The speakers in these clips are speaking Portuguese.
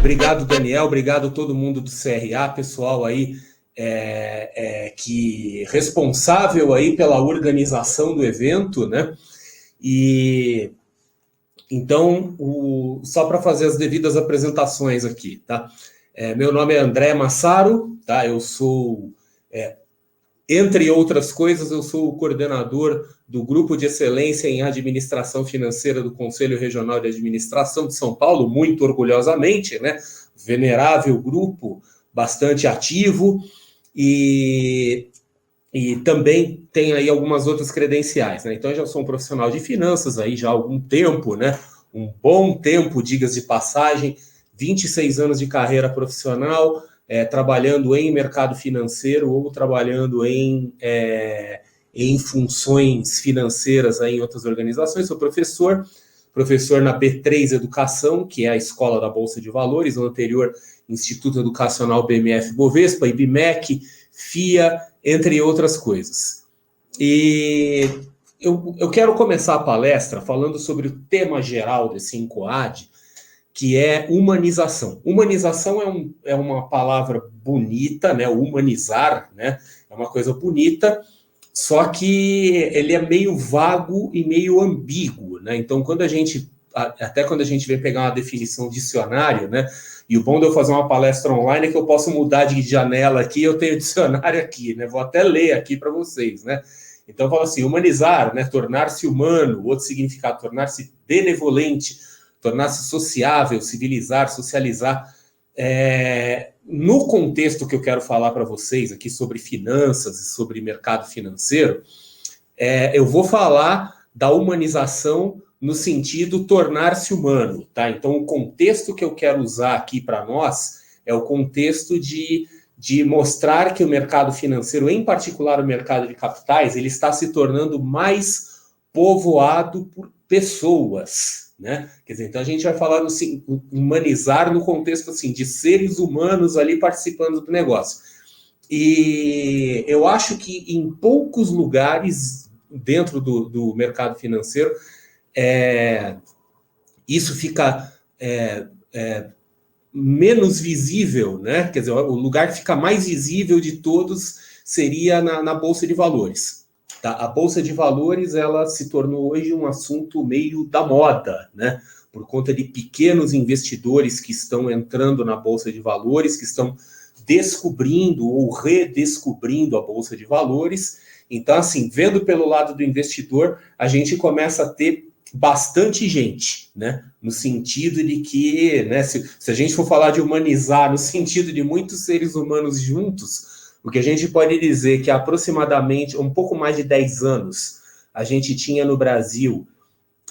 Obrigado, Daniel, obrigado todo mundo do CRA, pessoal aí que responsável aí pela organização do evento, né? E então, só para fazer as devidas apresentações aqui, tá? Meu nome é André Massaro, tá? Eu sou, entre outras coisas, eu sou o coordenador do Grupo de Excelência em Administração Financeira do Conselho Regional de Administração de São Paulo, muito orgulhosamente, né? Venerável grupo, bastante ativo, e também tem aí algumas outras credenciais, né? Então, eu já sou um profissional de finanças aí já há algum tempo, né? Um bom tempo, digas de passagem, 26 anos de carreira profissional, trabalhando em mercado financeiro ou trabalhando em funções financeiras aí em outras organizações. Sou professor na B3 Educação, que é a escola da Bolsa de Valores, o anterior Instituto Educacional BMF Bovespa, IBMEC, FIA, entre outras coisas. E eu quero começar a palestra falando sobre o tema geral desse INCOAD, que é humanização. Humanização é uma palavra bonita, né? Humanizar, né? É uma coisa bonita, só que ele é meio vago e meio ambíguo, né? Então, quando a gente vem pegar uma definição dicionário, né? E o bom de eu fazer uma palestra online é que eu posso mudar de janela aqui, eu tenho dicionário aqui, né? Vou até ler aqui para vocês, né? Então, eu falo assim, humanizar, né? Tornar-se humano, outro significado, tornar-se benevolente, tornar-se sociável, civilizar, socializar. No contexto que eu quero falar para vocês aqui sobre finanças e sobre mercado financeiro, eu vou falar da humanização no sentido tornar-se humano, tá? Então, o contexto que eu quero usar aqui para nós é o contexto de mostrar que o mercado financeiro, em particular o mercado de capitais, ele está se tornando mais povoado por pessoas, né? Quer dizer, então a gente vai falar assim, humanizar no contexto assim, de seres humanos ali participando do negócio. E eu acho que em poucos lugares dentro do mercado financeiro isso fica menos visível, né? Quer dizer, o lugar que fica mais visível de todos seria na Bolsa de Valores. Tá? A Bolsa de Valores, ela se tornou hoje um assunto meio da moda, né? Por conta de pequenos investidores que estão entrando na Bolsa de Valores, que estão descobrindo ou redescobrindo a Bolsa de Valores. Então, assim, vendo pelo lado do investidor, a gente começa a ter bastante gente, né? No sentido de que, né, se a gente for falar de humanizar, no sentido de muitos seres humanos juntos, o que a gente pode dizer que aproximadamente, um pouco mais de 10 anos, a gente tinha no Brasil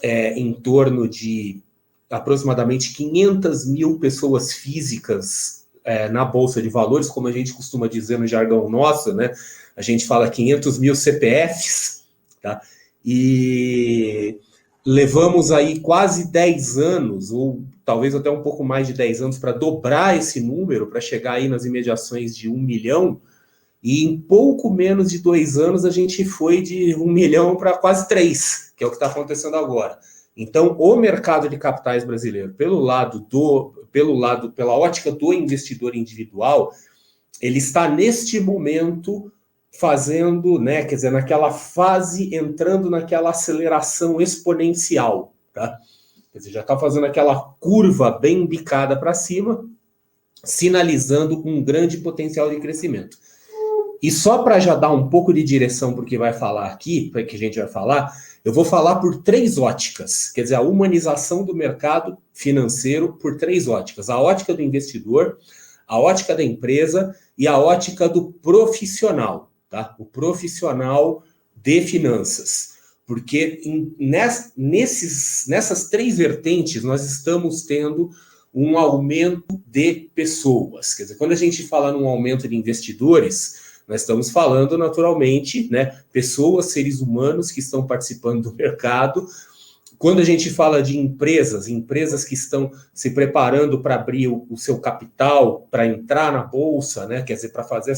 em torno de aproximadamente 500 mil pessoas físicas na Bolsa de Valores, como a gente costuma dizer no jargão nosso, né? A gente fala 500 mil CPFs, tá? E levamos aí quase 10 anos, ou talvez até um pouco mais de 10 anos, para dobrar esse número, para chegar aí nas imediações de 1 milhão, e em pouco menos de 2 anos a gente foi de 1 milhão para quase 3, que é o que está acontecendo agora. Então, o mercado de capitais brasileiro, pela ótica do investidor individual, ele está neste momento fazendo, né, quer dizer, naquela fase, entrando naquela aceleração exponencial, tá? Quer dizer, já está fazendo aquela curva bem bicada para cima, sinalizando um grande potencial de crescimento. E só para já dar um pouco de direção para o que vai falar aqui, para que a gente vai falar, eu vou falar por 3 óticas, quer dizer, a humanização do mercado financeiro por 3 óticas. A ótica do investidor, a ótica da empresa e a ótica do profissional, tá? O profissional de finanças. Porque nessas 3 vertentes nós estamos tendo um aumento de pessoas. Quer dizer, quando a gente fala num aumento de investidores, nós estamos falando, naturalmente, né, pessoas, seres humanos que estão participando do mercado. Quando a gente fala de empresas que estão se preparando para abrir o seu capital, para entrar na bolsa, né, quer dizer, para fazer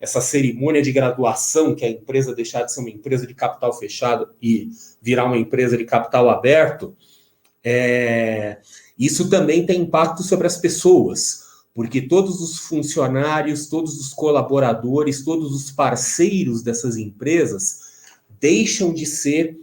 essa cerimônia de graduação, que é a empresa deixar de ser uma empresa de capital fechado e virar uma empresa de capital aberto, Isso também tem impacto sobre as pessoas, porque todos os funcionários, todos os colaboradores, todos os parceiros dessas empresas deixam de ser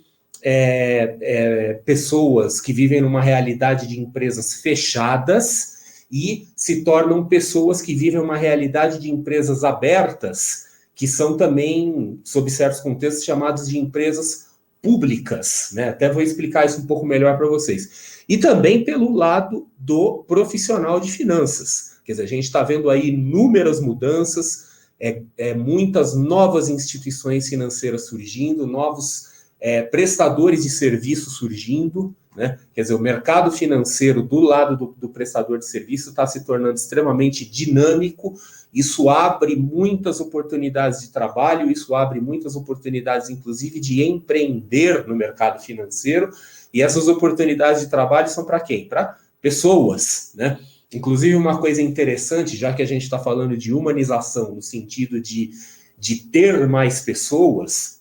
pessoas que vivem numa realidade de empresas fechadas e se tornam pessoas que vivem uma realidade de empresas abertas, que são também, sob certos contextos, chamados de empresas públicas, né? Até vou explicar isso um pouco melhor para vocês. E também pelo lado do profissional de finanças. Quer dizer, a gente está vendo aí inúmeras mudanças, muitas novas instituições financeiras surgindo, novos prestadores de serviço surgindo, né? Quer dizer, o mercado financeiro do lado do prestador de serviço está se tornando extremamente dinâmico. Isso abre muitas oportunidades de trabalho, isso abre muitas oportunidades, inclusive, de empreender no mercado financeiro. E essas oportunidades de trabalho são para quem? Para pessoas, né? Inclusive, uma coisa interessante, já que a gente está falando de humanização, no sentido de ter mais pessoas,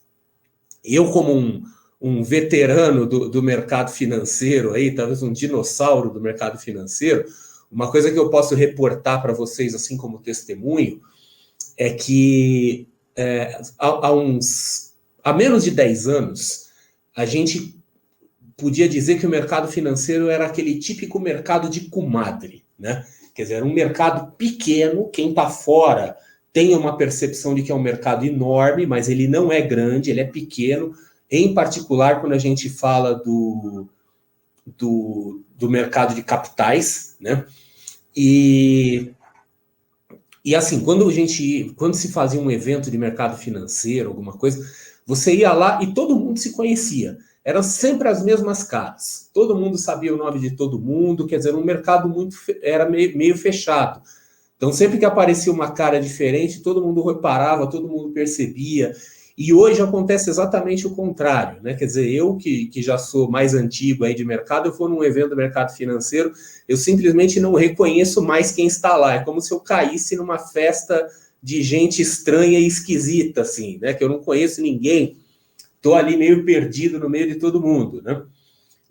eu, como um veterano do mercado financeiro, aí, talvez um dinossauro do mercado financeiro, uma coisa que eu posso reportar para vocês, assim como testemunho, é que há menos de 10 anos, a gente podia dizer que o mercado financeiro era aquele típico mercado de comadre, né? Quer dizer, era um mercado pequeno, quem está fora tem uma percepção de que é um mercado enorme, mas ele não é grande, ele é pequeno, em particular quando a gente fala do mercado de capitais, né? E assim, quando se fazia um evento de mercado financeiro, alguma coisa, você ia lá e todo mundo se conhecia. Eram sempre as mesmas caras. Todo mundo sabia o nome de todo mundo, quer dizer, um mercado era meio fechado. Então, sempre que aparecia uma cara diferente, todo mundo reparava, todo mundo percebia. E hoje acontece exatamente o contrário, né? Quer dizer, eu que já sou mais antigo aí de mercado, eu for num evento do mercado financeiro, eu simplesmente não reconheço mais quem está lá. É como se eu caísse numa festa de gente estranha e esquisita, assim, né? Que eu não conheço ninguém. Estou ali meio perdido no meio de todo mundo, né?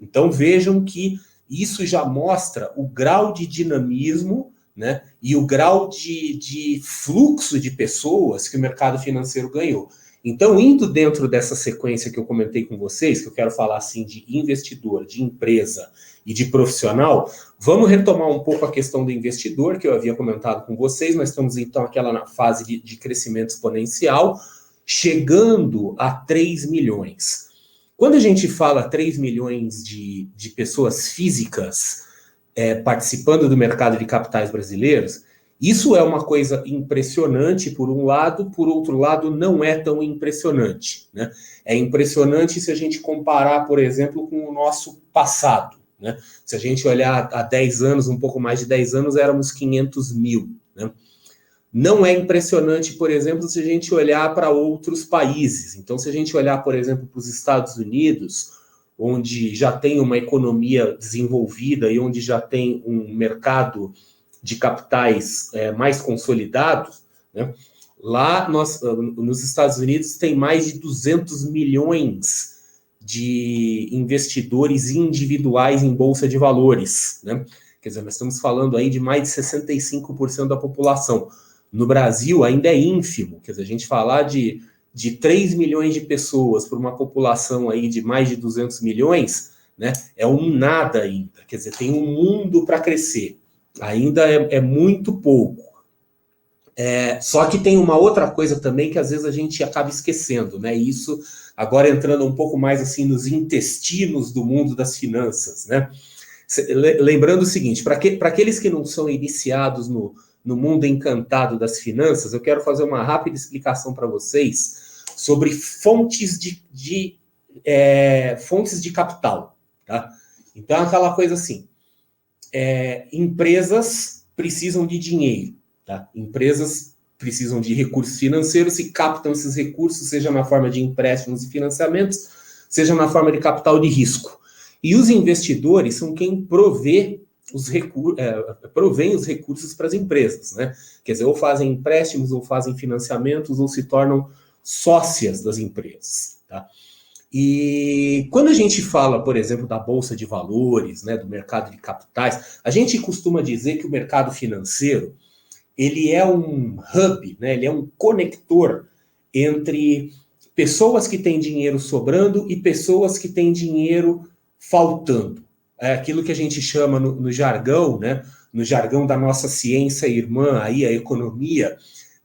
Então, vejam que isso já mostra o grau de dinamismo, né, e o grau de fluxo de pessoas que o mercado financeiro ganhou. Então, indo dentro dessa sequência que eu comentei com vocês, que eu quero falar assim de investidor, de empresa e de profissional, vamos retomar um pouco a questão do investidor, que eu havia comentado com vocês. Nós estamos, então, na fase de crescimento exponencial, chegando a 3 milhões. Quando a gente fala 3 milhões de pessoas físicas participando do mercado de capitais brasileiros, isso é uma coisa impressionante por um lado, por outro lado não é tão impressionante, né? É impressionante se a gente comparar, por exemplo, com o nosso passado, né? Se a gente olhar há 10 anos, um pouco mais de 10 anos, éramos 500 mil, né? Não é impressionante, por exemplo, se a gente olhar para outros países. Então, se a gente olhar, por exemplo, para os Estados Unidos, onde já tem uma economia desenvolvida e onde já tem um mercado de capitais mais consolidado, né? Lá nos Estados Unidos tem mais de 200 milhões de investidores individuais em bolsa de valores, né? Quer dizer, nós estamos falando aí de mais de 65% da população. No Brasil ainda é ínfimo, quer dizer, a gente falar de 3 milhões de pessoas por uma população aí de mais de 200 milhões, né, é um nada ainda, quer dizer, tem um mundo para crescer, ainda é muito pouco. Só que tem uma outra coisa também que às vezes a gente acaba esquecendo, né, isso agora entrando um pouco mais assim nos intestinos do mundo das finanças, né, lembrando o seguinte, para aqueles que não são iniciados no mundo encantado das finanças, eu quero fazer uma rápida explicação para vocês sobre fontes de capital, tá? Então, aquela coisa assim, empresas precisam de dinheiro, tá? Empresas precisam de recursos financeiros e captam esses recursos, seja na forma de empréstimos e financiamentos, seja na forma de capital de risco. E os investidores são quem provém os recursos para as empresas, né? Quer dizer, ou fazem empréstimos, ou fazem financiamentos, ou se tornam sócias das empresas, tá? E quando a gente fala, por exemplo, da Bolsa de Valores, né, do mercado de capitais, a gente costuma dizer que o mercado financeiro ele é um hub, né, ele é um conector entre pessoas que têm dinheiro sobrando e pessoas que têm dinheiro faltando. É aquilo que a gente chama no jargão, né, no jargão da nossa ciência irmã, aí, a economia,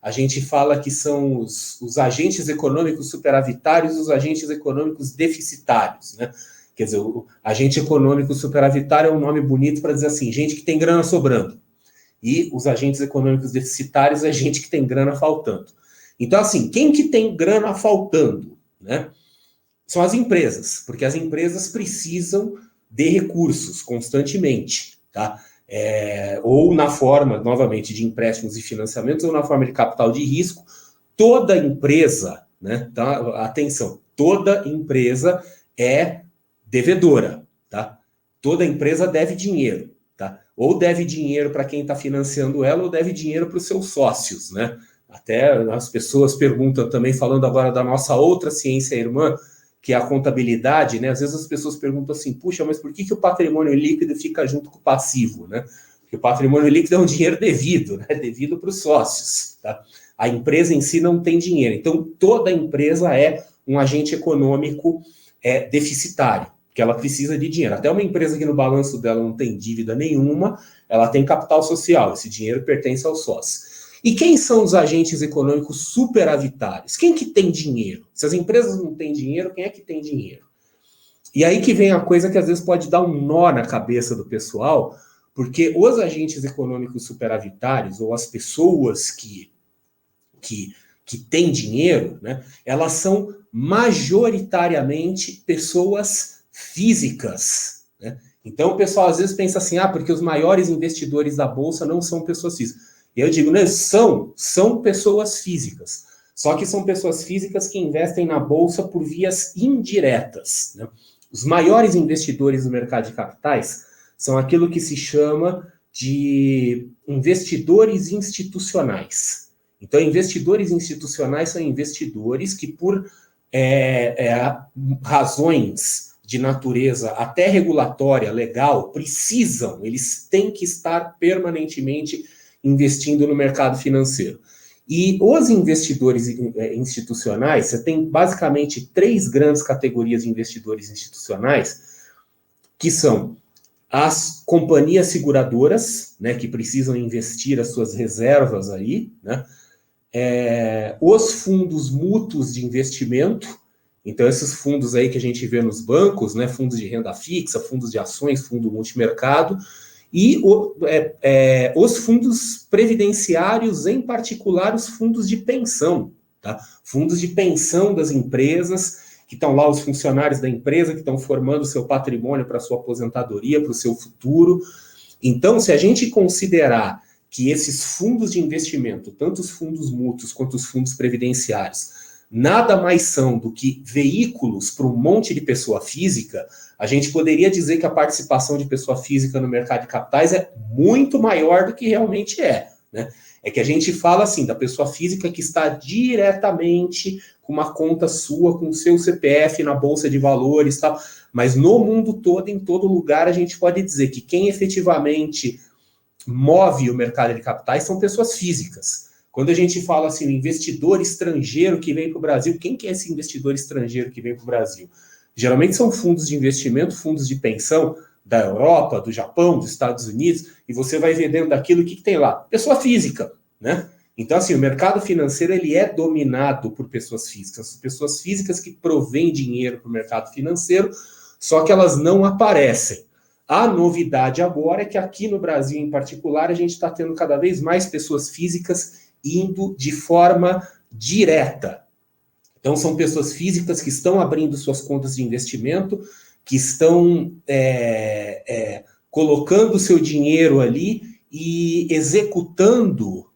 a gente fala que são os agentes econômicos superavitários e os agentes econômicos deficitários, né? Quer dizer, o agente econômico superavitário é um nome bonito para dizer assim, gente que tem grana sobrando. E os agentes econômicos deficitários é gente que tem grana faltando. Então, assim, quem que tem grana faltando, né? São as empresas, porque as empresas precisam de recursos constantemente, tá? Ou na forma, novamente, de empréstimos e financiamentos, ou na forma de capital de risco. Toda empresa, né? Tá? Atenção, toda empresa é devedora, tá? Toda empresa deve dinheiro, tá? Ou deve dinheiro para quem está financiando ela, ou deve dinheiro para os seus sócios, né? Até as pessoas perguntam também, falando agora da nossa outra ciência irmã, que é a contabilidade, né? Às vezes as pessoas perguntam assim, puxa, mas por que o patrimônio líquido fica junto com o passivo, né? Porque o patrimônio líquido é um dinheiro devido, né? Devido para os sócios, tá? A empresa em si não tem dinheiro. Então, toda empresa é um agente econômico deficitário, porque ela precisa de dinheiro. Até uma empresa que no balanço dela não tem dívida nenhuma, ela tem capital social, esse dinheiro pertence aos sócios. E quem são os agentes econômicos superavitários? Quem que tem dinheiro? Se as empresas não têm dinheiro, quem é que tem dinheiro? E aí que vem a coisa que às vezes pode dar um nó na cabeça do pessoal, porque os agentes econômicos superavitários, ou as pessoas que têm dinheiro, né, elas são majoritariamente pessoas físicas, né? Então o pessoal às vezes pensa assim, porque os maiores investidores da Bolsa não são pessoas físicas. E eu digo, né, são pessoas físicas. Só que são pessoas físicas que investem na Bolsa por vias indiretas, né? Os maiores investidores do mercado de capitais são aquilo que se chama de investidores institucionais. Então, investidores institucionais são investidores que, por razões de natureza até regulatória, legal, eles têm que estar permanentemente investindo no mercado financeiro. E os investidores institucionais, você tem basicamente 3 grandes categorias de investidores institucionais, que são as companhias seguradoras, né, que precisam investir as suas reservas aí, né, os fundos mútuos de investimento, então esses fundos aí que a gente vê nos bancos, né, fundos de renda fixa, fundos de ações, fundo multimercado, e os fundos previdenciários, em particular os fundos de pensão, tá? Fundos de pensão das empresas, que estão lá os funcionários da empresa, que estão formando o seu patrimônio para a sua aposentadoria, para o seu futuro. Então, se a gente considerar que esses fundos de investimento, tanto os fundos mútuos quanto os fundos previdenciários, nada mais são do que veículos para um monte de pessoa física, a gente poderia dizer que a participação de pessoa física no mercado de capitais é muito maior do que realmente é, né? É que a gente fala assim, da pessoa física que está diretamente com uma conta sua, com o seu CPF na Bolsa de Valores e tal, mas no mundo todo, em todo lugar, a gente pode dizer que quem efetivamente move o mercado de capitais são pessoas físicas. Quando a gente fala assim, o investidor estrangeiro que vem para o Brasil, quem que é esse investidor estrangeiro que vem para o Brasil? Geralmente são fundos de investimento, fundos de pensão da Europa, do Japão, dos Estados Unidos, e você vai ver dentro daquilo o que tem lá? Pessoa física, né? Então, assim, o mercado financeiro ele é dominado por pessoas físicas que provêm dinheiro para o mercado financeiro, só que elas não aparecem. A novidade agora é que aqui no Brasil, em particular, a gente está tendo cada vez mais pessoas físicas indo de forma direta. Então, são pessoas físicas que estão abrindo suas contas de investimento, que estão colocando seu dinheiro ali e executando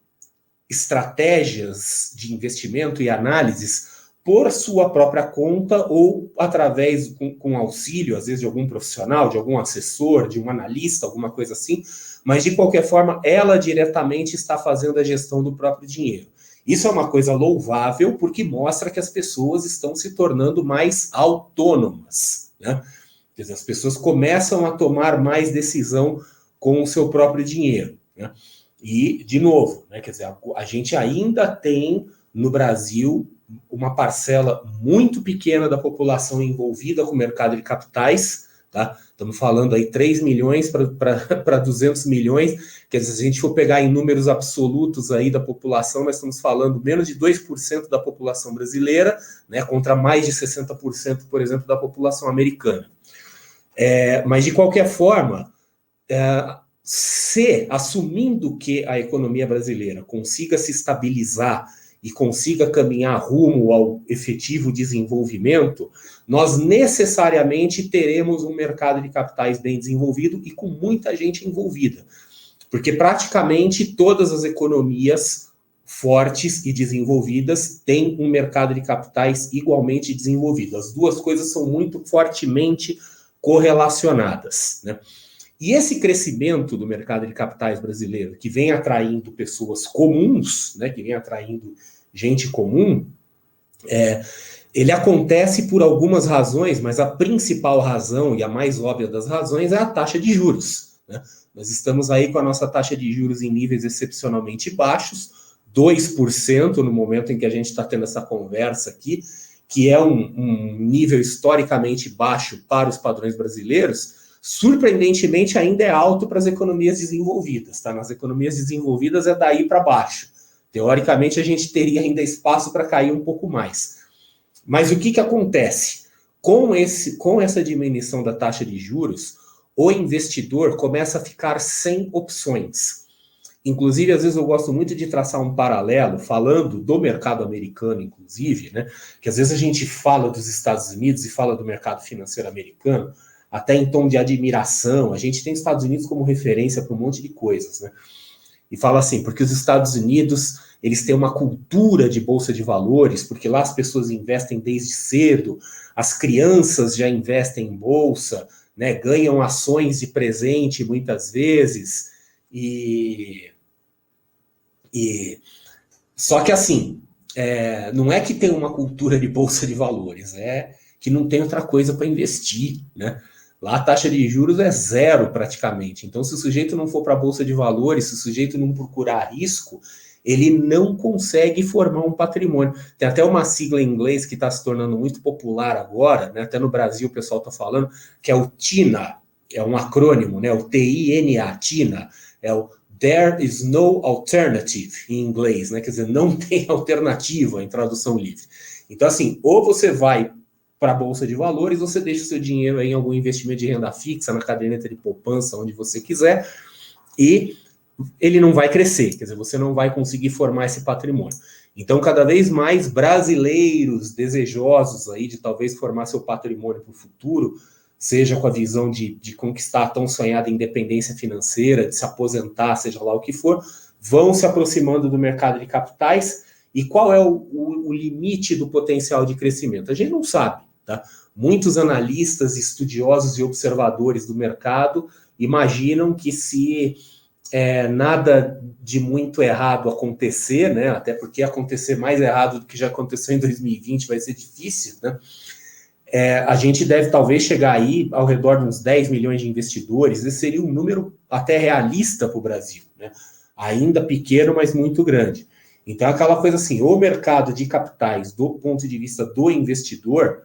estratégias de investimento e análises por sua própria conta ou através, com auxílio, às vezes, de algum profissional, de algum assessor, de um analista, alguma coisa assim, mas, de qualquer forma, ela diretamente está fazendo a gestão do próprio dinheiro. Isso é uma coisa louvável, porque mostra que as pessoas estão se tornando mais autônomas, né? Quer dizer, as pessoas começam a tomar mais decisão com o seu próprio dinheiro, né? E, de novo, né, quer dizer, a gente ainda tem, no Brasil, uma parcela muito pequena da população envolvida com o mercado de capitais, tá? Estamos falando aí 3 milhões para 200 milhões, quer dizer, se a gente for pegar em números absolutos aí da população, nós estamos falando menos de 2% da população brasileira, né, contra mais de 60%, por exemplo, da população americana. Mas, de qualquer forma, assumindo que a economia brasileira consiga se estabilizar e consiga caminhar rumo ao efetivo desenvolvimento, nós necessariamente teremos um mercado de capitais bem desenvolvido e com muita gente envolvida. Porque praticamente todas as economias fortes e desenvolvidas têm um mercado de capitais igualmente desenvolvido. As duas coisas são muito fortemente correlacionadas, né? E esse crescimento do mercado de capitais brasileiro, que vem atraindo pessoas comuns, né, que vem atraindo gente comum, ele acontece por algumas razões, mas a principal razão e a mais óbvia das razões é a taxa de juros, né? Nós estamos aí com a nossa taxa de juros em níveis excepcionalmente baixos, 2% no momento em que a gente está tendo essa conversa aqui, que é um nível historicamente baixo para os padrões brasileiros. Surpreendentemente, ainda é alto para as economias desenvolvidas, tá? Nas economias desenvolvidas é daí para baixo. Teoricamente, a gente teria ainda espaço para cair um pouco mais. Mas o que acontece? Com essa diminuição da taxa de juros, o investidor começa a ficar sem opções. Inclusive, às vezes eu gosto muito de traçar um paralelo, falando do mercado americano, inclusive, né? Que às vezes a gente fala dos Estados Unidos e fala do mercado financeiro americano, até em tom de admiração. A gente tem os Estados Unidos como referência para um monte de coisas, né? E fala assim, porque os Estados Unidos, eles têm uma cultura de bolsa de valores, porque lá as pessoas investem desde cedo, as crianças já investem em bolsa, né? Ganham ações de presente muitas vezes, só que assim, não é que tem uma cultura de bolsa de valores, é que não tem outra coisa para investir, né? Lá a taxa de juros é zero praticamente. Então, se o sujeito não for para a bolsa de valores, se o sujeito não procurar risco, ele não consegue formar um patrimônio. Tem até uma sigla em inglês que está se tornando muito popular agora, né? Até no Brasil o pessoal está falando, que é o TINA, é um acrônimo, né? O TINA, TINA, é o There is no alternative em inglês, né? Quer dizer, não tem alternativa em tradução livre. Então, assim, ou você vai para a Bolsa de Valores, você deixa o seu dinheiro aí em algum investimento de renda fixa, na caderneta de poupança, onde você quiser, e ele não vai crescer, quer dizer, você não vai conseguir formar esse patrimônio. Então, cada vez mais brasileiros desejosos aí de talvez formar seu patrimônio para o futuro, seja com a visão de conquistar a tão sonhada independência financeira, de se aposentar, seja lá o que for, vão se aproximando do mercado de capitais. E qual é o limite do potencial de crescimento? A gente não sabe, tá? Muitos analistas, estudiosos e observadores do mercado imaginam que se nada de muito errado acontecer, né? Até porque acontecer mais errado do que já aconteceu em 2020 vai ser difícil, né? A gente deve talvez chegar aí ao redor de uns 10 milhões de investidores. Esse seria um número até realista para o Brasil, né? Ainda pequeno, mas muito grande. Então, aquela coisa assim, o mercado de capitais, do ponto de vista do investidor,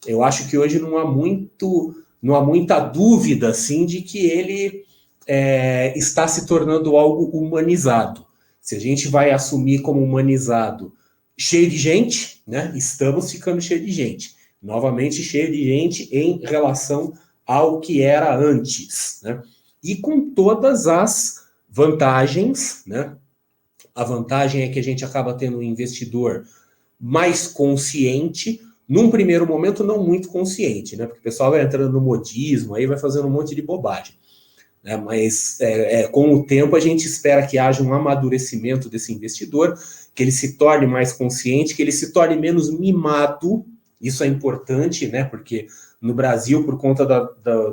eu acho que hoje não há muita dúvida assim, de que ele está se tornando algo humanizado. Se a gente vai assumir como humanizado cheio de gente, né? Estamos ficando cheio de gente. Novamente, cheio de gente em relação ao que era antes, né? E com todas as vantagens, né? A vantagem é que a gente acaba tendo um investidor mais consciente, num primeiro momento não muito consciente, né? Porque o pessoal vai entrando no modismo, aí vai fazendo um monte de bobagem. né? Mas com o tempo a gente espera que haja um amadurecimento desse investidor, que ele se torne mais consciente, que ele se torne menos mimado. Isso é importante, né? Porque no Brasil, por conta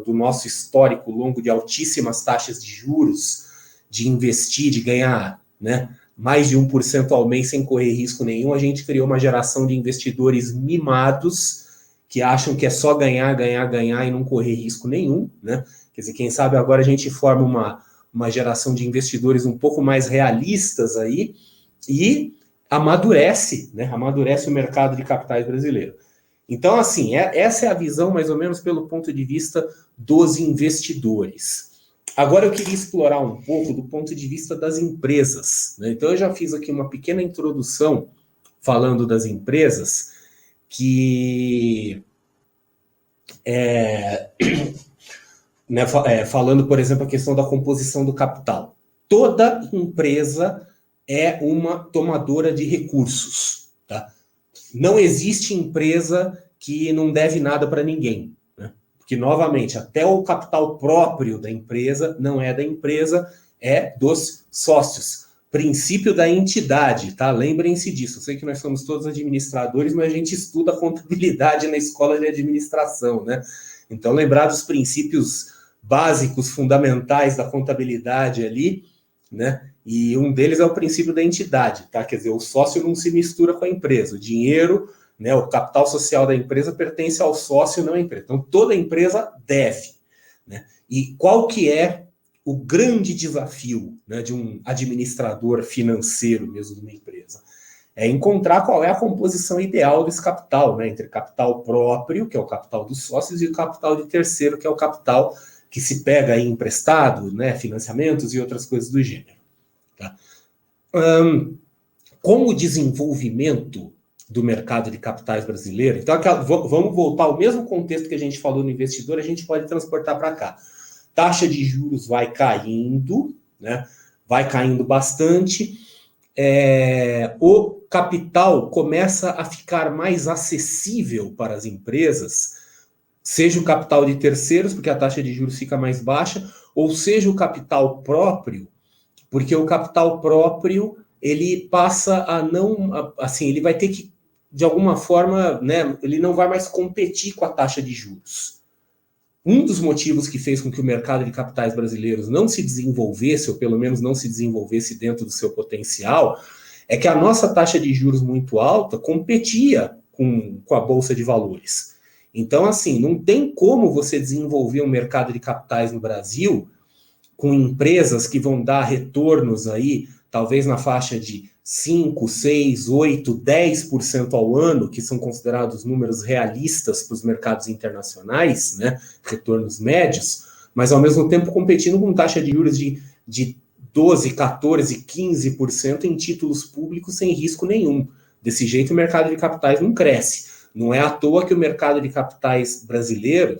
do nosso histórico longo de altíssimas taxas de juros, de investir, de ganhar, né, mais de 1% ao mês sem correr risco nenhum, a gente criou uma geração de investidores mimados que acham que é só ganhar, ganhar, ganhar e não correr risco nenhum, né? Quer dizer, quem sabe agora a gente forma uma geração de investidores um pouco mais realistas aí e amadurece, né? Amadurece o mercado de capitais brasileiro. Então, assim, essa é a visão mais ou menos pelo ponto de vista dos investidores. Agora eu queria explorar um pouco do ponto de vista das empresas, né? Então eu já fiz aqui uma pequena introdução falando das empresas, que falando, por exemplo, a questão da composição do capital. Toda empresa é uma tomadora de recursos, tá? Não existe empresa que não deve nada para ninguém, né? Porque, novamente, até o capital próprio da empresa não é da empresa, é dos sócios. Princípio da entidade, tá? Lembrem-se disso. Eu sei que nós somos todos administradores, mas a gente estuda contabilidade na escola de administração, né? Então, lembrar dos princípios básicos, fundamentais da contabilidade ali, né? E um deles é o princípio da entidade, tá? Quer dizer, o sócio não se mistura com a empresa. O dinheiro, né, o capital social da empresa pertence ao sócio, não à empresa. Então, toda empresa deve, né? E qual que é o grande desafio, né, de um administrador financeiro mesmo de uma empresa? É encontrar qual é a composição ideal desse capital, né, entre capital próprio, que é o capital dos sócios, e o capital de terceiro, que é o capital que se pega aí emprestado, né, financiamentos e outras coisas do gênero. Tá? Com o desenvolvimento do mercado de capitais brasileiro, então vamos voltar ao mesmo contexto que a gente falou no investidor, a gente pode transportar para cá. Taxa de juros vai caindo, né? Vai caindo bastante, o capital começa a ficar mais acessível para as empresas, seja o capital de terceiros, porque a taxa de juros fica mais baixa, ou seja o capital próprio, porque o capital próprio ele passa a não, assim, ele vai ter que, de alguma forma, né, ele não vai mais competir com a taxa de juros. Um dos motivos que fez com que o mercado de capitais brasileiros não se desenvolvesse, ou pelo menos não se desenvolvesse dentro do seu potencial, é que a nossa taxa de juros muito alta competia com a Bolsa de Valores. Então, assim, não tem como você desenvolver um mercado de capitais no Brasil com empresas que vão dar retornos aí, talvez na faixa de 5, 6, 8, 10% ao ano, que são considerados números realistas para os mercados internacionais, né, retornos médios, mas ao mesmo tempo competindo com taxa de juros de 12, 14, 15% em títulos públicos sem risco nenhum. Desse jeito o mercado de capitais não cresce. Não é à toa que o mercado de capitais brasileiro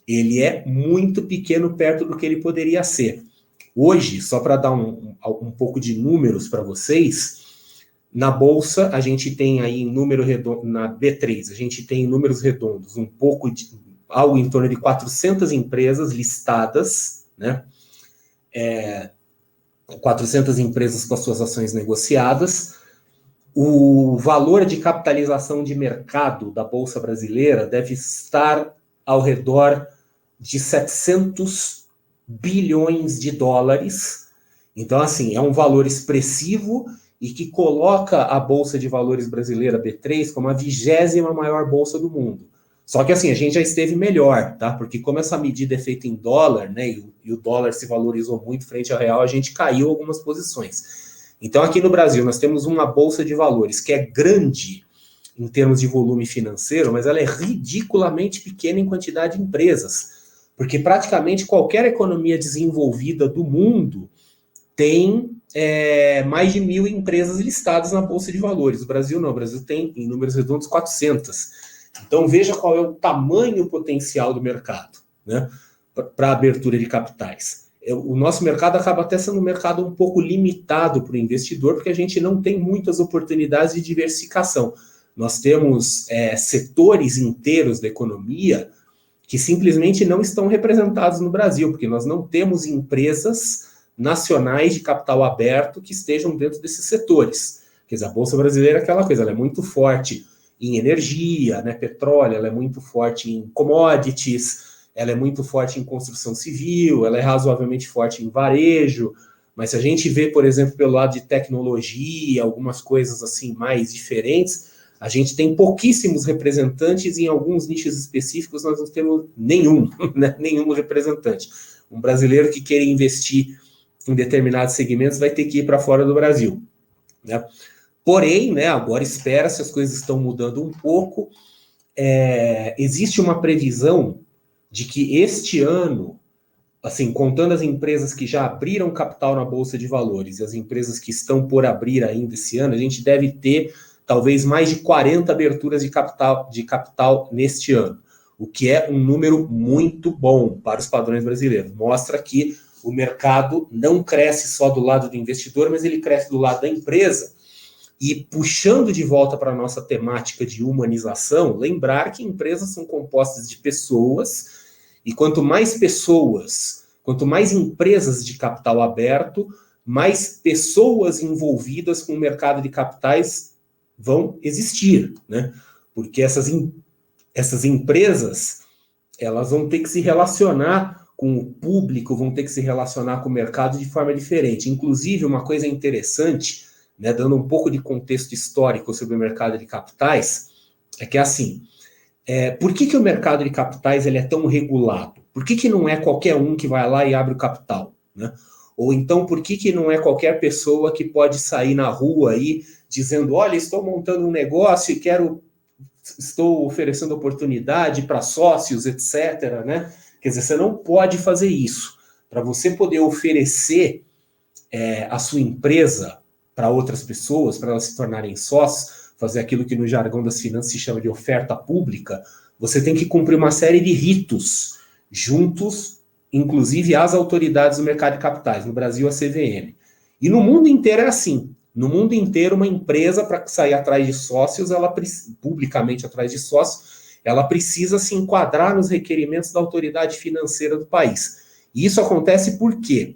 ele é muito pequeno perto do que ele poderia ser. Hoje, só para dar um pouco de números para vocês, na Bolsa a gente tem aí número redondo, na B3, a gente tem números redondos, algo em torno de 400 empresas listadas, né? 400 empresas com as suas ações negociadas. O valor de capitalização de mercado da Bolsa Brasileira deve estar ao redor de 700 bilhões de dólares. Então, assim, é um valor expressivo e que coloca a Bolsa de Valores brasileira, B3, como a 20ª maior bolsa do mundo. Só que, assim, a gente já esteve melhor, tá? Porque como essa medida é feita em dólar, né, e o dólar se valorizou muito frente ao real, a gente caiu algumas posições. Então, aqui no Brasil, nós temos uma Bolsa de Valores que é grande em termos de volume financeiro, mas ela é ridiculamente pequena em quantidade de empresas. Porque praticamente qualquer economia desenvolvida do mundo tem mais de 1.000 empresas listadas na Bolsa de Valores. O Brasil não, o Brasil tem, em números redondos, 400. Então veja qual é o tamanho potencial do mercado, né, para a abertura de capitais. O nosso mercado acaba até sendo um mercado um pouco limitado para o investidor, porque a gente não tem muitas oportunidades de diversificação. Nós temos setores inteiros da economia que simplesmente não estão representados no Brasil, porque nós não temos empresas nacionais de capital aberto que estejam dentro desses setores. Quer dizer, a Bolsa Brasileira é aquela coisa, ela é muito forte em energia, né, petróleo, ela é muito forte em commodities, ela é muito forte em construção civil, ela é razoavelmente forte em varejo, mas se a gente vê, por exemplo, pelo lado de tecnologia, algumas coisas assim mais diferentes, a gente tem pouquíssimos representantes, em alguns nichos específicos nós não temos nenhum, né, nenhum representante. Um brasileiro que queira investir em determinados segmentos vai ter que ir para fora do Brasil, né? Porém, né, agora espera-se, as coisas estão mudando um pouco, existe uma previsão de que este ano, assim, contando as empresas que já abriram capital na Bolsa de Valores e as empresas que estão por abrir ainda esse ano, a gente deve ter talvez mais de 40 aberturas de capital neste ano, o que é um número muito bom para os padrões brasileiros. Mostra que o mercado não cresce só do lado do investidor, mas ele cresce do lado da empresa. E puxando de volta para a nossa temática de humanização, lembrar que empresas são compostas de pessoas, e quanto mais pessoas, quanto mais empresas de capital aberto, mais pessoas envolvidas com o mercado de capitais vão existir, né? Porque essas empresas, elas vão ter que se relacionar com o público, vão ter que se relacionar com o mercado de forma diferente. Inclusive, uma coisa interessante, né, dando um pouco de contexto histórico sobre o mercado de capitais, é que assim, por que o mercado de capitais ele é tão regulado? Por que não é qualquer um que vai lá e abre o capital, né? Ou então, por que não é qualquer pessoa que pode sair na rua aí dizendo, olha, estou montando um negócio e estou oferecendo oportunidade para sócios, etc., né? Quer dizer, você não pode fazer isso. Para você poder oferecer a sua empresa para outras pessoas, para elas se tornarem sócios, fazer aquilo que no jargão das finanças se chama de oferta pública, você tem que cumprir uma série de ritos juntos, inclusive às autoridades do mercado de capitais, no Brasil a CVM. E no mundo inteiro é assim. No mundo inteiro, uma empresa, para sair atrás de sócios, publicamente atrás de sócios, ela precisa se enquadrar nos requerimentos da autoridade financeira do país. E isso acontece por quê?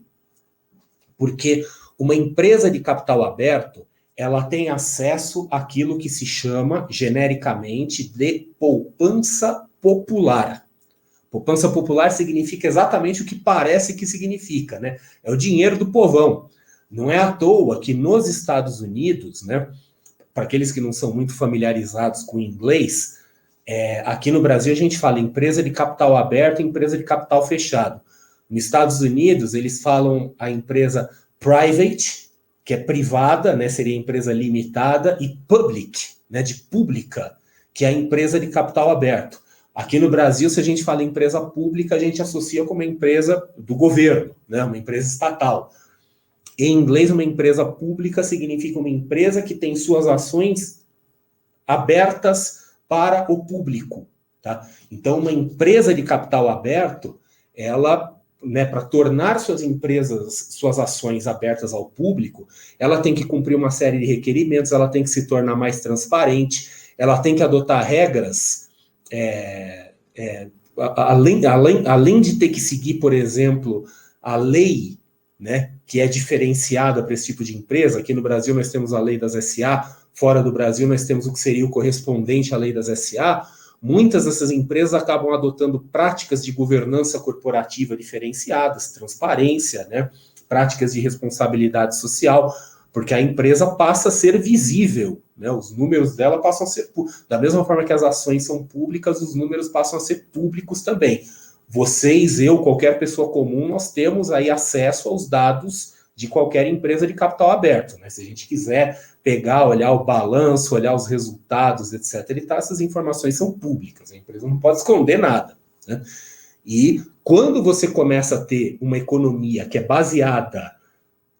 Porque uma empresa de capital aberto, ela tem acesso àquilo que se chama, genericamente, de poupança popular. Poupança popular significa exatamente o que parece que significa, né? É o dinheiro do povão. Não é à toa que nos Estados Unidos, né, para aqueles que não são muito familiarizados com o inglês, aqui no Brasil a gente fala empresa de capital aberto e empresa de capital fechado. Nos Estados Unidos, eles falam a empresa private, que é privada, né, seria empresa limitada, e public, né, de pública, que é a empresa de capital aberto. Aqui no Brasil, se a gente fala empresa pública, a gente associa com uma empresa do governo, né, uma empresa estatal. Em inglês, uma empresa pública significa uma empresa que tem suas ações abertas para o público, tá? Então, uma empresa de capital aberto, ela, né, para tornar suas ações abertas ao público, ela tem que cumprir uma série de requerimentos, ela tem que se tornar mais transparente, ela tem que adotar regras, além de ter que seguir, por exemplo, a lei, né, que é diferenciada para esse tipo de empresa. Aqui no Brasil nós temos a lei das SA, fora do Brasil nós temos o que seria o correspondente à lei das SA. Muitas dessas empresas acabam adotando práticas de governança corporativa diferenciadas, transparência, né, práticas de responsabilidade social, porque a empresa passa a ser visível, né, os números dela passam a ser, da mesma forma que as ações são públicas, os números passam a ser públicos também. Vocês, eu, qualquer pessoa comum, nós temos aí acesso aos dados de qualquer empresa de capital aberto, né? Se a gente quiser pegar, olhar o balanço, olhar os resultados, etc. e tal, essas informações são públicas, a empresa não pode esconder nada, né? E quando você começa a ter uma economia que é baseada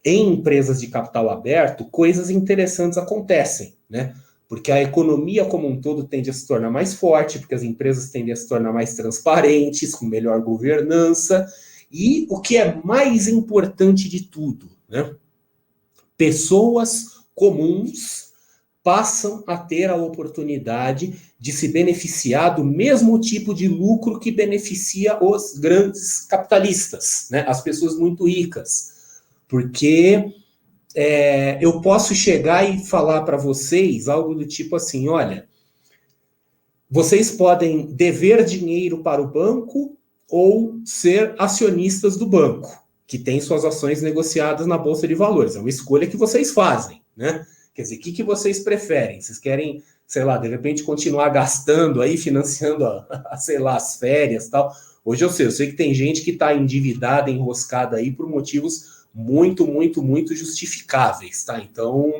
em empresas de capital aberto, coisas interessantes acontecem, né? Porque a economia como um todo tende a se tornar mais forte, porque as empresas tendem a se tornar mais transparentes, com melhor governança, e o que é mais importante de tudo, né? Pessoas comuns passam a ter a oportunidade de se beneficiar do mesmo tipo de lucro que beneficia os grandes capitalistas, né? As pessoas muito ricas. Porque eu posso chegar e falar para vocês algo do tipo assim, olha, vocês podem dever dinheiro para o banco ou ser acionistas do banco, que tem suas ações negociadas na Bolsa de Valores. É uma escolha que vocês fazem, né? Quer dizer, o que vocês preferem? Vocês querem, sei lá, de repente continuar gastando aí, financiando, sei lá, as férias e tal? Hoje eu sei que tem gente que está endividada, enroscada aí por motivos muito, muito, muito justificáveis, tá? Então,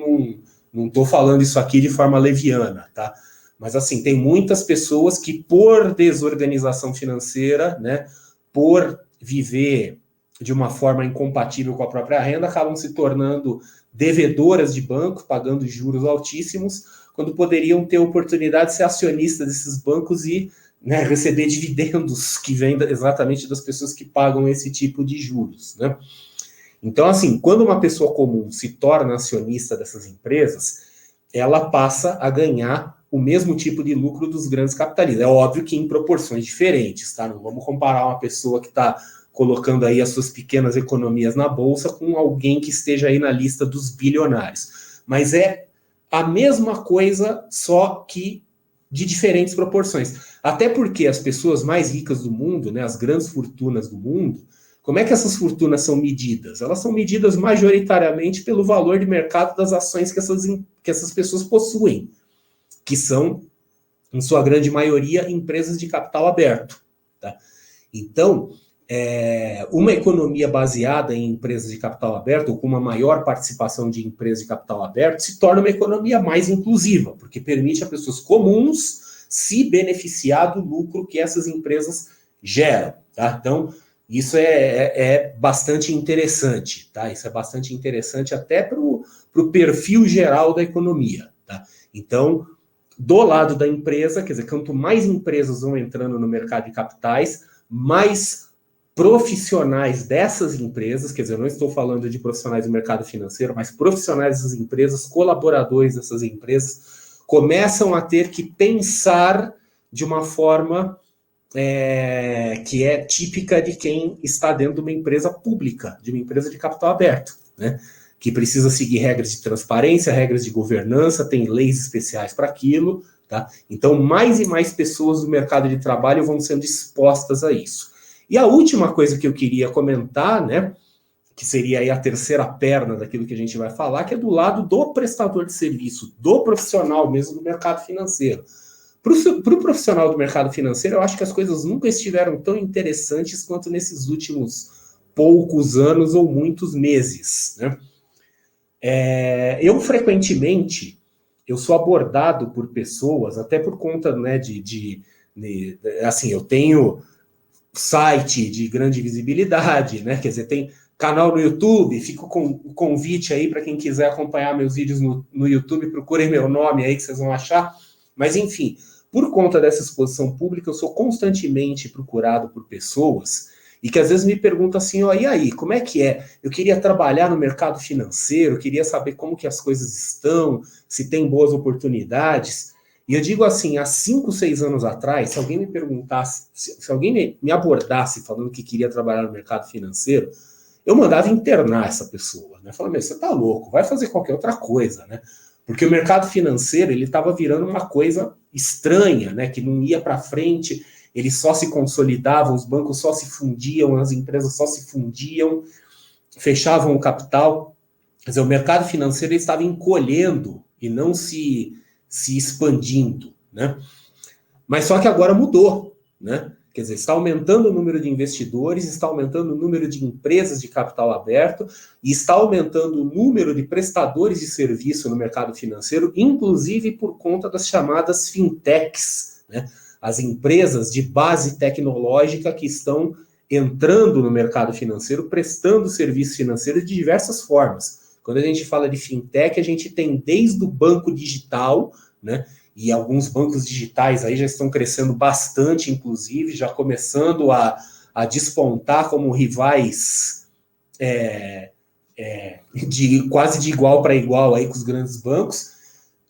não estou falando isso aqui de forma leviana, tá? Mas, assim, tem muitas pessoas que, por desorganização financeira, né, por viver de uma forma incompatível com a própria renda, acabam se tornando devedoras de banco, pagando juros altíssimos, quando poderiam ter a oportunidade de ser acionistas desses bancos e, né, receber dividendos que vêm exatamente das pessoas que pagam esse tipo de juros, né? Então, assim, quando uma pessoa comum se torna acionista dessas empresas, ela passa a ganhar o mesmo tipo de lucro dos grandes capitalistas. É óbvio que em proporções diferentes, tá? Não vamos comparar uma pessoa que está colocando aí as suas pequenas economias na bolsa com alguém que esteja aí na lista dos bilionários. Mas é a mesma coisa, só que de diferentes proporções. Até porque as pessoas mais ricas do mundo, né, as grandes fortunas do mundo, como é que essas fortunas são medidas? Elas são medidas majoritariamente pelo valor de mercado das ações que essas pessoas possuem, que são, em sua grande maioria, empresas de capital aberto. Tá? Então, uma economia baseada em empresas de capital aberto, ou com uma maior participação de empresas de capital aberto, se torna uma economia mais inclusiva, porque permite a pessoas comuns se beneficiar do lucro que essas empresas geram. Tá? Então, isso é bastante interessante, tá? Isso é bastante interessante até para o perfil geral da economia, tá? Então, do lado da empresa, quer dizer, quanto mais empresas vão entrando no mercado de capitais, mais profissionais dessas empresas, quer dizer, eu não estou falando de profissionais do mercado financeiro, mas profissionais dessas empresas, colaboradores dessas empresas, começam a ter que pensar de uma forma que é típica de quem está dentro de uma empresa pública, de uma empresa de capital aberto, né? Que precisa seguir regras de transparência, regras de governança, tem leis especiais para aquilo, tá? Então, mais e mais pessoas do mercado de trabalho vão sendo expostas a isso. E a última coisa que eu queria comentar, né, que seria aí a terceira perna daquilo que a gente vai falar, que é do lado do prestador de serviço, do profissional mesmo do mercado financeiro. Para o profissional do mercado financeiro, eu acho que as coisas nunca estiveram tão interessantes quanto nesses últimos poucos anos ou muitos meses, né? Frequentemente, eu sou abordado por pessoas, até por conta, né, assim, eu tenho site de grande visibilidade, né? Quer dizer, tem canal no YouTube, fico com o convite aí para quem quiser acompanhar meus vídeos no YouTube, procurem meu nome aí que vocês vão achar. Mas, enfim, por conta dessa exposição pública, eu sou constantemente procurado por pessoas e que às vezes me perguntam assim, e aí, como é que é? Eu queria trabalhar no mercado financeiro, queria saber como que as coisas estão, se tem boas oportunidades. E eu digo assim, há 5, 6 anos atrás, se alguém me perguntasse, se alguém me abordasse falando que queria trabalhar no mercado financeiro, eu mandava internar essa pessoa, né? Falava, você tá louco, vai fazer qualquer outra coisa, né? Porque o mercado financeiro, ele estava virando uma coisa estranha, né? Que não ia para frente, ele só se consolidava, os bancos só se fundiam, as empresas só se fundiam, fechavam o capital. Quer dizer, o mercado financeiro estava encolhendo e não se expandindo, né? Mas só que agora mudou, né? Quer dizer, está aumentando o número de investidores, está aumentando o número de empresas de capital aberto e está aumentando o número de prestadores de serviço no mercado financeiro, inclusive por conta das chamadas fintechs, né? As empresas de base tecnológica que estão entrando no mercado financeiro, prestando serviço financeiro de diversas formas. Quando a gente fala de fintech, a gente tem desde o banco digital, né? E alguns bancos digitais aí já estão crescendo bastante, inclusive, já começando a despontar como rivais quase de igual para igual aí com os grandes bancos,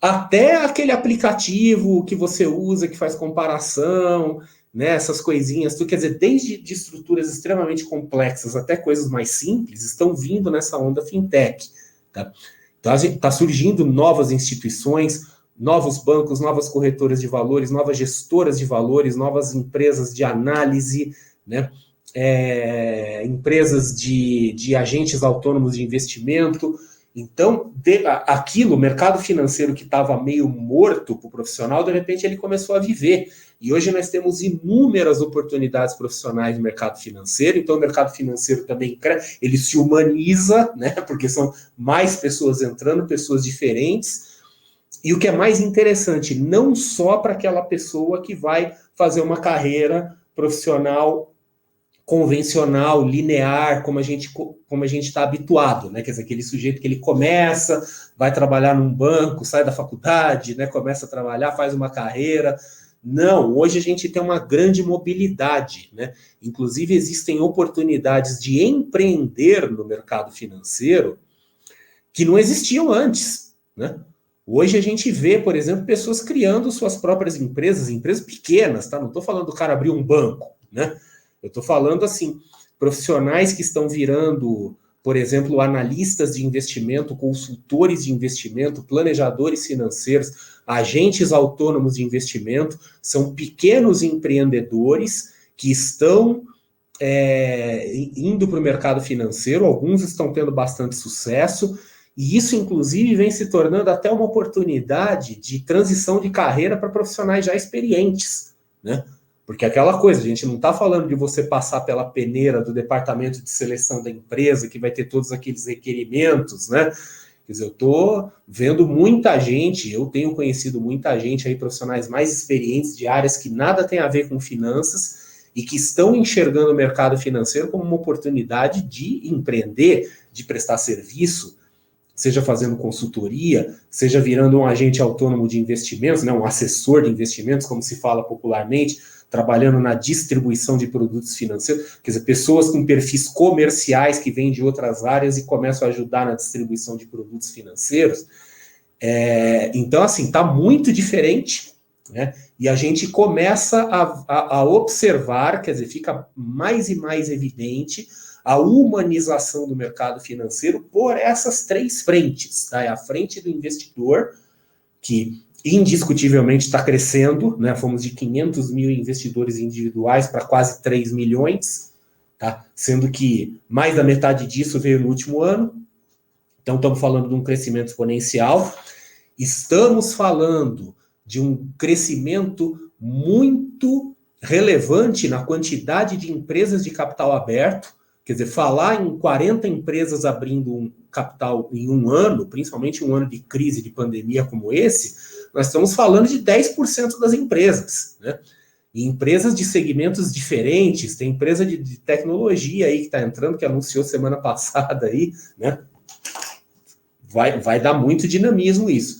até aquele aplicativo que você usa, que faz comparação, né, essas coisinhas, quer dizer, desde de estruturas extremamente complexas até coisas mais simples, estão vindo nessa onda fintech. Tá? Então, está surgindo novas instituições, novos bancos, novas corretoras de valores, novas gestoras de valores, novas empresas de análise, né? Empresas de agentes autônomos de investimento. Então, aquilo, o mercado financeiro que estava meio morto para o profissional, de repente ele começou a viver. E hoje nós temos inúmeras oportunidades profissionais no mercado financeiro, então o mercado financeiro também cresce, ele se humaniza, né? Porque são mais pessoas entrando, pessoas diferentes. E o que é mais interessante, não só para aquela pessoa que vai fazer uma carreira profissional convencional, linear, como a gente está habituado, né? Quer dizer, aquele sujeito que ele começa, vai trabalhar num banco, sai da faculdade, né? Começa a trabalhar, faz uma carreira. Não, hoje a gente tem uma grande mobilidade, né? Inclusive existem oportunidades de empreender no mercado financeiro que não existiam antes, né? Hoje a gente vê, por exemplo, pessoas criando suas próprias empresas pequenas, tá? Não estou falando do cara abrir um banco, né? Eu estou falando, assim, profissionais que estão virando, por exemplo, analistas de investimento, consultores de investimento, planejadores financeiros, agentes autônomos de investimento, são pequenos empreendedores que estão indo para o mercado financeiro, alguns estão tendo bastante sucesso, e isso, inclusive, vem se tornando até uma oportunidade de transição de carreira para profissionais já experientes, né? Porque aquela coisa, a gente não está falando de você passar pela peneira do departamento de seleção da empresa, que vai ter todos aqueles requerimentos, né? Quer dizer, eu estou vendo muita gente, eu tenho conhecido muita gente aí, profissionais mais experientes de áreas que nada tem a ver com finanças e que estão enxergando o mercado financeiro como uma oportunidade de empreender, de prestar serviço, seja fazendo consultoria, seja virando um agente autônomo de investimentos, né, um assessor de investimentos, como se fala popularmente, trabalhando na distribuição de produtos financeiros, quer dizer, pessoas com perfis comerciais que vêm de outras áreas e começam a ajudar na distribuição de produtos financeiros. Então, assim, está muito diferente, né? E a gente começa a observar, quer dizer, fica mais e mais evidente a humanização do mercado financeiro por essas três frentes. Tá? É a frente do investidor, que indiscutivelmente está crescendo, né? Fomos de 500 mil investidores individuais para quase 3 milhões, tá? Sendo que mais da metade disso veio no último ano. Então, estamos falando de um crescimento exponencial. Estamos falando de um crescimento muito relevante na quantidade de empresas de capital aberto. Quer dizer, falar em 40 empresas abrindo um capital em um ano, principalmente um ano de crise, de pandemia como esse, nós estamos falando de 10% das empresas, né? E empresas de segmentos diferentes, tem empresa de tecnologia aí que está entrando, que anunciou semana passada aí, né? Vai dar muito dinamismo isso.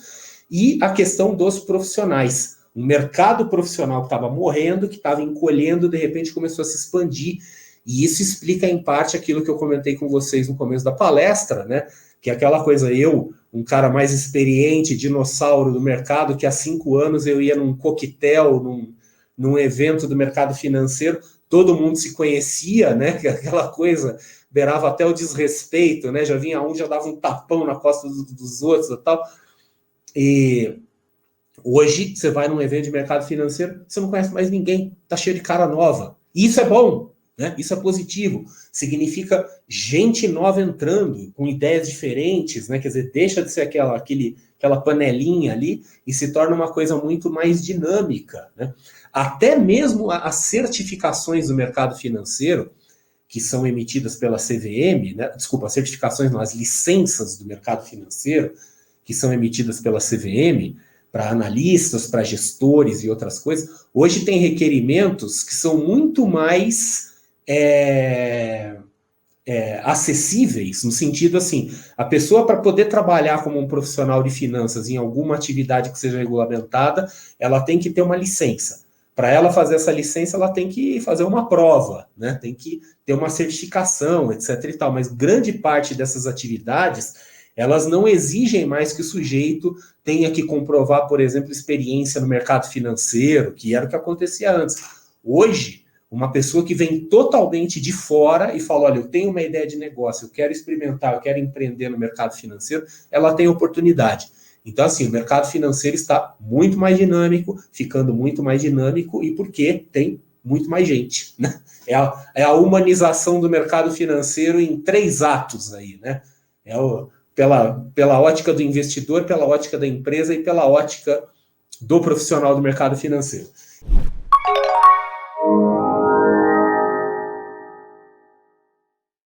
E a questão dos profissionais. Um mercado profissional que estava morrendo, que estava encolhendo, de repente começou a se expandir. E isso explica, em parte, aquilo que eu comentei com vocês no começo da palestra, né? Que é aquela coisa, um cara mais experiente, dinossauro do mercado, que há 5 anos eu ia num coquetel, num evento do mercado financeiro, todo mundo se conhecia, né? Aquela coisa beirava até o desrespeito, né? Já vinha já dava um tapão na costa dos outros e tal. E hoje, você vai num evento de mercado financeiro, você não conhece mais ninguém, tá cheio de cara nova. E isso é bom, né? Isso é positivo. Significa gente nova entrando, com ideias diferentes, né? Quer dizer, deixa de ser aquela panelinha ali e se torna uma coisa muito mais dinâmica, né? Até mesmo as certificações do mercado financeiro, que são emitidas pela CVM, né? Desculpa, as certificações, não, as licenças do mercado financeiro, que são emitidas pela CVM, para analistas, para gestores e outras coisas, hoje tem requerimentos que são muito mais acessíveis, no sentido assim, a pessoa, para poder trabalhar como um profissional de finanças em alguma atividade que seja regulamentada, ela tem que ter uma licença. Para ela fazer essa licença, ela tem que fazer uma prova, né? Tem que ter uma certificação, etc. e tal. Mas grande parte dessas atividades, elas não exigem mais que o sujeito tenha que comprovar, por exemplo, experiência no mercado financeiro, que era o que acontecia antes. Hoje, uma pessoa que vem totalmente de fora e fala, olha, eu tenho uma ideia de negócio, eu quero experimentar, eu quero empreender no mercado financeiro, ela tem oportunidade. Então, assim, o mercado financeiro está muito mais dinâmico, ficando muito mais dinâmico, e porque tem muito mais gente, né? É a humanização do mercado financeiro em 3 atos aí, né? Pela ótica do investidor, pela ótica da empresa e pela ótica do profissional do mercado financeiro.